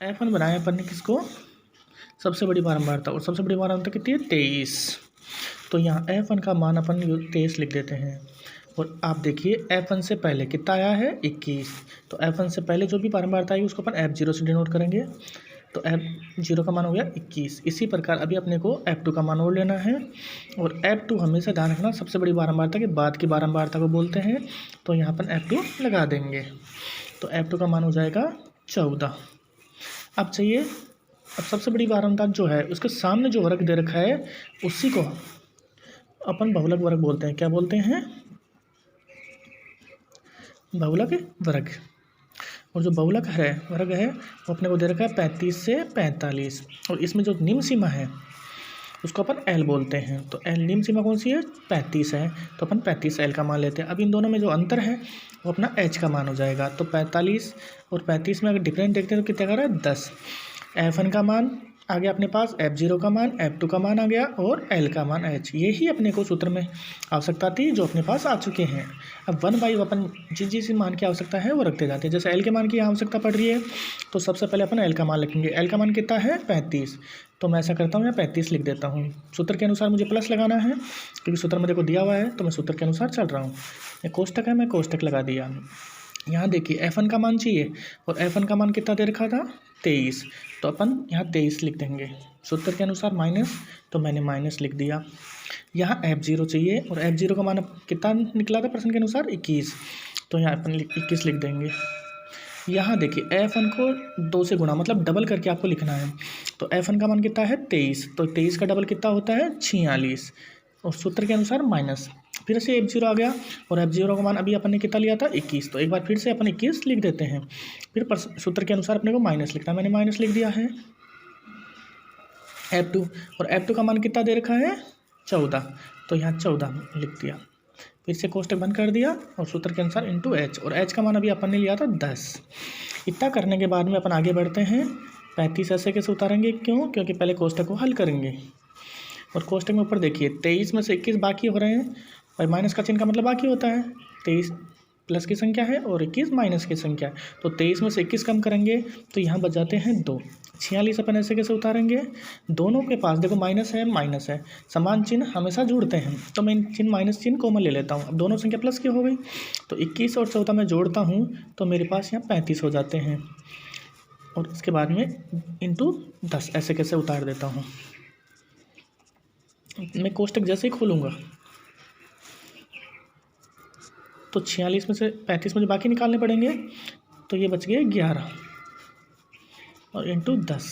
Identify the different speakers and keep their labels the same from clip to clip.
Speaker 1: F1 बनाया अपन ने किसको, सबसे बड़ी बारंबारता, और सबसे बड़ी बारंबारता कितनी है 23। तो यहाँ F1 का मान अपन 23 लिख देते हैं। और आप देखिए F1 से पहले कितना आया है 21, तो F1 से पहले जो भी बारंबारता आएगी उसको अपन F0 से डिनोट करेंगे। तो F0 का मान हो गया 21। इसी प्रकार अभी अपने को F2 का मान और लेना है, और F2 हमेशा ध्यान रखना सबसे बड़ी बारंबारता के बाद की बारंबारता को बोलते हैं। तो यहाँ अपन F2 लगा देंगे, तो F2 का मान हो जाएगा 14। अब चाहिए, अब सबसे बड़ी बारंबारता जो है उसके सामने जो वर्ग दे रखा है उसी को अपन बहुलक वर्ग बोलते हैं। क्या बोलते हैं, बहुलक वर्ग। और जो बहुलक है वर्ग है वो अपने को दे रखा है 35 से 45, और इसमें जो निम्न सीमा है उसको अपन L बोलते हैं। तो L निम्न सीमा कौन सी है 35 है, तो अपन 35 L का मान लेते हैं। अब इन दोनों में जो अंतर है वो अपना H का मान हो जाएगा। तो 45 और 35 में अगर डिफरेंस देखते हैं तो कितना आ रहा है 10। F1 का मान आ गया अपने पास, F0 का मान, F2 का मान आ गया, और L का मान H। यही अपने को सूत्र में आवश्यकता थी जो अपने पास आ चुके हैं। अब 1/, अपन जिस मान की आवश्यकता है वो रखते जाते हैं। जैसे L के मान की आवश्यकता पड़ रही है तो सबसे पहले अपन L का मान लिखेंगे। L का मान कितना है 35, तो मैं ऐसा करता हूँ यहाँ 35 लिख देता हूँ। सूत्र के अनुसार मुझे प्लस लगाना है क्योंकि सूत्र मेरे को दिया हुआ है, तो मैं सूत्र के अनुसार चल रहा हूँ। ये कोष्टक है, मैं कोष्टक लगा दिया। यहाँ देखिए F1 का मान चाहिए, और F1 का मान कितना दे रखा था 23, तो अपन यहाँ 23 लिख देंगे। सूत्र के अनुसार माइनस, तो मैंने माइनस लिख दिया। यहाँ F0 चाहिए, और F0 का मान कितना निकला था प्रश्न के अनुसार 21, तो यहाँ अपन 21 लिख देंगे। यहाँ देखिए F1 को 2 से गुणा, मतलब डबल करके आपको लिखना है। तो F1 का मान कितना है 23, तो 23 का डबल कितना होता है 46, और सूत्र के अनुसार माइनस। फिर से F0 आ गया, और F0 का मान अभी अपन ने कितना लिया था 21, तो एक बार फिर से अपन 21 लिख देते हैं। फिर सूत्र के अनुसार अपने को माइनस लिखना है, मैंने माइनस लिख दिया है। F2, और F2 का मान कितना दे रखा है 14, तो यहाँ 14 लिख दिया। फिर से कोष्टक बंद कर दिया, और सूत्र के अनुसार इंटू H, और H का मान अभी अपन ने लिया था 10। इतना करने के बाद में अपन आगे बढ़ते हैं। 35 ऐसे कैसे उतारेंगे, क्यों, क्योंकि पहले कोष्टक को हल करेंगे। और कोष्टक में ऊपर देखिए 23 में से 21 बाकी हो रहे हैं, और माइनस का चिन्ह का मतलब बाकी होता है। 23 प्लस की संख्या है और 21 माइनस की संख्या है, तो 23 में से 21 कम करेंगे तो यहाँ बच जाते हैं 2। 46 अपन ऐसे कैसे उतारेंगे, दोनों के पास देखो माइनस है, समान चिन्ह हमेशा जुड़ते हैं, तो मैं चिन्ह माइनस चिन्ह कॉमन ले लेता हूँ। अब दोनों संख्या प्लस की हो गई, तो 21 और 14 में जोड़ता हूँ तो मेरे पास यहाँ 35 हो जाते हैं, और इसके बाद में इंटू 10 ऐसे कैसे उतार देता हूँ। मैं कोष्टक जैसे ही खोलूँगा तो 46 में से 35 मुझे बाकी निकालने पड़ेंगे, तो ये बच गए 11, और इंटू 10।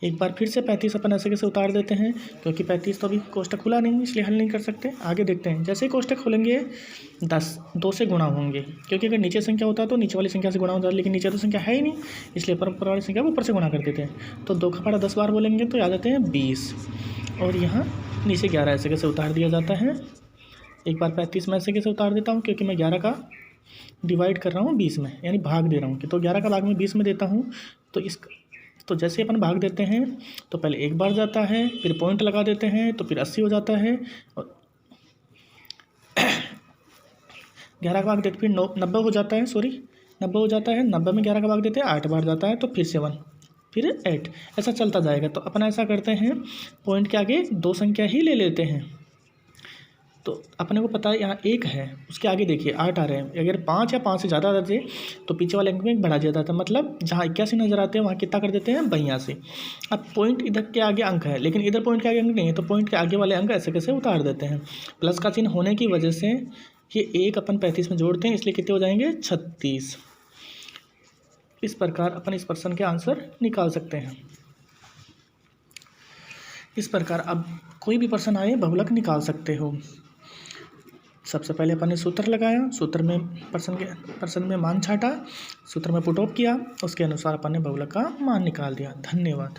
Speaker 1: एक बार फिर से 35 अपन ऐसे कैसे उतार देते हैं, क्योंकि 35 तो अभी कोष्टक खुला नहीं इसलिए हल नहीं कर सकते। आगे देखते हैं, जैसे ही कोष्टक खोलेंगे 10 2 से गुणा होंगे, क्योंकि अगर नीचे संख्या होता तो नीचे वाली संख्या से गुणा होता, लेकिन नीचे तो संख्या है ही नहीं, इसलिए ऊपर वाली संख्या को ऊपर से गुणा कर देते हैं। तो 2 का पारा 10 बार बोलेंगे तो आ जाते हैं 20, और यहाँ नीचे 11 ऐसे कैसे उतार दिया जाता है। एक बार 35 में ऐसे कैसे उतार देता हूँ, क्योंकि मैं 11 का डिवाइड कर रहा हूँ 20 में, यानी भाग दे रहा हूँ, तो 11 का भाग में 20 में देता हूँ। तो जैसे अपन भाग देते हैं तो पहले एक बार जाता है, फिर पॉइंट लगा देते हैं, तो फिर 80 हो जाता है, और 11 का भाग देते फिर 90 हो जाता है, 90 हो जाता है। 90 में 11 का भाग देते हैं 8 बार जाता है, तो फिर 7 फिर 8 ऐसा चलता जाएगा। तो अपन ऐसा करते हैं, पॉइंट के आगे 2 संख्या ही ले लेते हैं। तो अपने को पता है यहाँ 1 है, उसके आगे देखिए 8 आ रहे हैं। अगर 5 या 5 से ज़्यादा आ जाते तो पीछे वाले अंक में एक बढ़ा दिया जाता, मतलब जहाँ 81 नज़र आते हैं वहाँ कितना कर देते हैं 82। अब पॉइंट इधर के आगे अंक है, लेकिन इधर पॉइंट के आगे अंक नहीं है, तो पॉइंट के आगे वाले अंक ऐसे कैसे उतार देते हैं। प्लस का चिन्ह होने की वजह से ये 1 अपन 35 में जोड़ते हैं, इसलिए कितने हो जाएंगे 36। इस प्रकार अपन इस प्रश्न के आंसर निकाल सकते हैं। इस प्रकार अब कोई भी प्रश्न आए बहुलक निकाल सकते हो। सबसे पहले अपन ने सूत्र लगाया, सूत्र में प्रश्न में मान छाटा, सूत्र में पुट ऑफ किया, उसके अनुसार अपन ने बहुलक का मान निकाल दिया। धन्यवाद।